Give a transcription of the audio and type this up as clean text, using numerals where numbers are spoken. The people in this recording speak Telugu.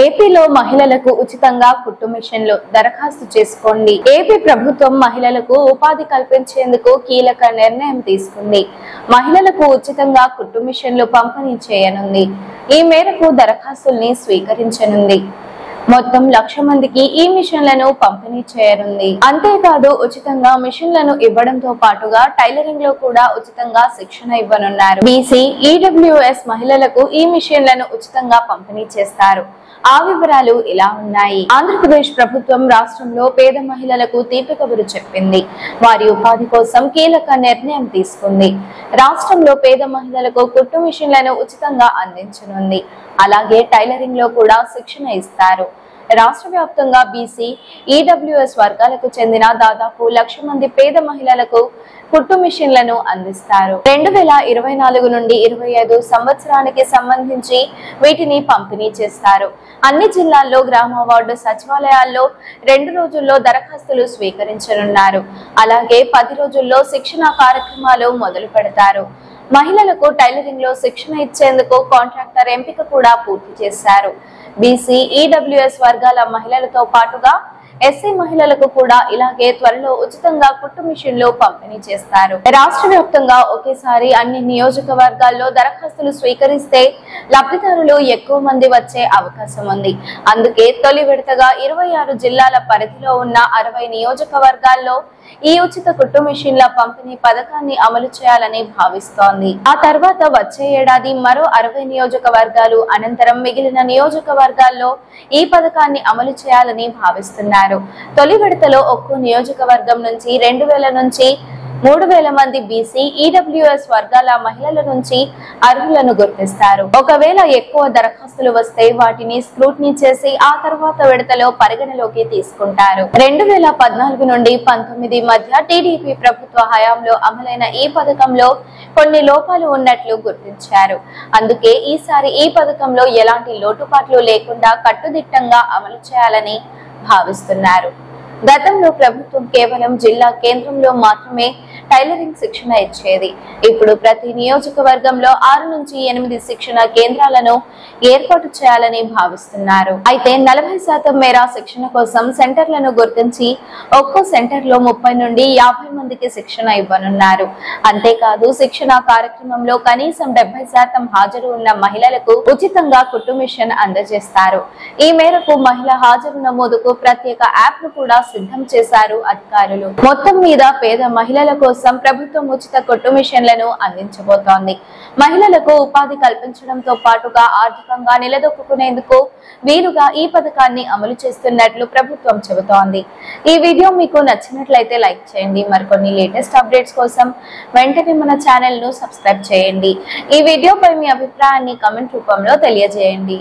ఏపీలో మహిళలకు ఉచితంగా కుట్టు మిషన్లు దరఖాస్తు చేసుకోండి. ఏపీ ప్రభుత్వం మహిళలకు ఉపాధి కల్పించేందుకు కీలక నిర్ణయం తీసుకుంది. మహిళలకు ఉచితంగా కుట్టు మిషన్లు పంపిణీ చేయనుంది. ఈ మేరకు దరఖాస్తుల్ని స్వీకరించనుంది. మొత్తం 1,00,000 మందికి ఈ మిషన్లను పంపిణీ చేయనుంది. అంతేకాదు ఉచితంగా మిషన్లను ఇవ్వడంతో పాటుగా టైలరింగ్ లో కూడా ఉచితంగా శిక్షణ ఇవ్వనున్నారు. బీసీ, ఈడబ్ల్యూఎస్ మహిళలకు ఈ మిషన్లను ఉచితంగా పంపిణీ చేస్తారు. ఆ వివరాలు ఇలా ఉన్నాయి. ఆంధ్రప్రదేశ్ ప్రభుత్వం రాష్ట్రంలో పేద మహిళలకు తీపి కబురు చెప్పింది. వారి ఉపాధి కోసం కీలక నిర్ణయం తీసుకుంది. రాష్ట్రంలో పేద మహిళలకు కుట్టు మిషన్లను ఉచితంగా అందించనుంది. అలాగే టైలరింగ్ లో కూడా శిక్షణ ఇస్తారు. రాష్ట్ర వ్యాప్తంగా బీసీ, ఈడబ్ల్యూఎస్ వర్గాలకు చెందిన దాదాపు 1,00,000 మంది పేద మహిళలకు కుట్టు మిషన్లను అందిస్తారు. 2024 నుండి 25 సంవత్సరానికి సంబంధించి వీటిని పంపిణీ చేస్తారు. అన్ని జిల్లాల్లో గ్రామ వార్డు సచివాలయాల్లో 2 రోజుల్లో దరఖాస్తులు స్వీకరించనున్నారు. అలాగే 10 రోజుల్లో శిక్షణ కార్యక్రమాలు మొదలు పెడతారు. మహిళలకు టైలరింగ్ లో శిక్షణ ఇచ్చేందుకు కాంట్రాక్టర్ ఎంపిక కూడా పూర్తి చేశారు. బీసీ, ఈడబ్ల్యూఎస్ వర్గాల మహిళలతో పాటుగా ఎస్సీ మహిళలకు కూడా ఇలాగే త్వరలో ఉచితంగా కుట్టు మిషన్లు పంపిణీ చేస్తారు. రాష్ట్ర వ్యాప్తంగా ఒకేసారి అన్ని నియోజకవర్గాల్లో దరఖాస్తులు స్వీకరిస్తే లబ్ధిదారులు ఎక్కువ మంది వచ్చే అవకాశం ఉంది. అందుకే తొలి విడతగా 26 జిల్లాల పరిధిలో ఉన్న 60 నియోజకవర్గాల్లో ఈ ఉచిత కుట్టు మిషన్ల పంపిణీ పథకాన్ని అమలు చేయాలని భావిస్తోంది. ఆ తర్వాత వచ్చే ఏడాది మరో 60 నియోజకవర్గాలు, అనంతరం మిగిలిన నియోజకవర్గాల్లో ఈ పథకాన్ని అమలు చేయాలని భావిస్తున్నారు. తొలి విడతలో ఒక్కో నియోజకవర్గం నుంచి 2,000 నుంచి 3,000 మంది బీసీ, ఈడబ్ల్యూఎస్ వర్గాల మహిళల నుంచి అర్హులను గుర్తిస్తారు. ఒకవేళ ఎక్కువ దరఖాస్తులు వస్తే వాటిని స్క్రూటినీ చేసి ఆ తర్వాత విడతలో పరిగణలోకి తీసుకుంటారు. 2014 నుండి 19 మధ్య టీడీపీ ప్రభుత్వ హయాంలో అమలైన ఈ పథకంలో కొన్ని లోపాలు ఉన్నట్లు గుర్తించారు. అందుకే ఈసారి ఈ పథకంలో ఎలాంటి లోటుపాట్లు లేకుండా కట్టుదిట్టంగా అమలు చేయాలని భావిస్తున్నారు. గతంలో ప్రభుత్వం కేవలం జిల్లా కేంద్రంలో మాత్రమే టైలరింగ్ శిక్షణ ఇచ్చేది. ఇప్పుడు ప్రతి నియోజకవర్గంలో 6 నుంచి 8 శిక్షణ కేంద్రాలను ఏర్పాటు చేయాలని భావిస్తున్నారు. అయితే 40% మేర శిక్షణ కోసం సెంటర్లను గుర్తించి ఒక్కో సెంటర్ లో 30 నుండి 50 మందికి శిక్షణ ఇవ్వనున్నారు. అంతేకాదు శిక్షణ కార్యక్రమంలో కనీసం 70% హాజరు ఉన్న మహిళలకు ఉచితంగా కుట్టు మిషన్ అందజేస్తారు. ఈ మేరకు మహిళ హాజరు నమోదుకు ప్రత్యేక యాప్ ను కూడా సిద్ధం చేశారు అధికారులు. మొత్తం మీద పేద మహిళల కోసం ప్రభుత్వం ఉచిత కుట్టు మిషన్లను అందించబోతోంది. మహిళలకు ఉపాధి కల్పించడంతో పాటుగా ఆర్థికంగా నిలదొక్కునేందుకు వీలుగా ఈ పథకాన్ని అమలు చేస్తున్నట్లు ప్రభుత్వం చెబుతోంది. ఈ వీడియో మీకు నచ్చినట్లయితే లైక్ చేయండి. మరికొన్ని లేటెస్ట్ అప్డేట్స్ కోసం వెంటనే మన ఛానల్ ను సబ్స్క్రైబ్ చేయండి. ఈ వీడియోపై మీ అభిప్రాయాన్ని కామెంట్ రూపంలో తెలియజేయండి.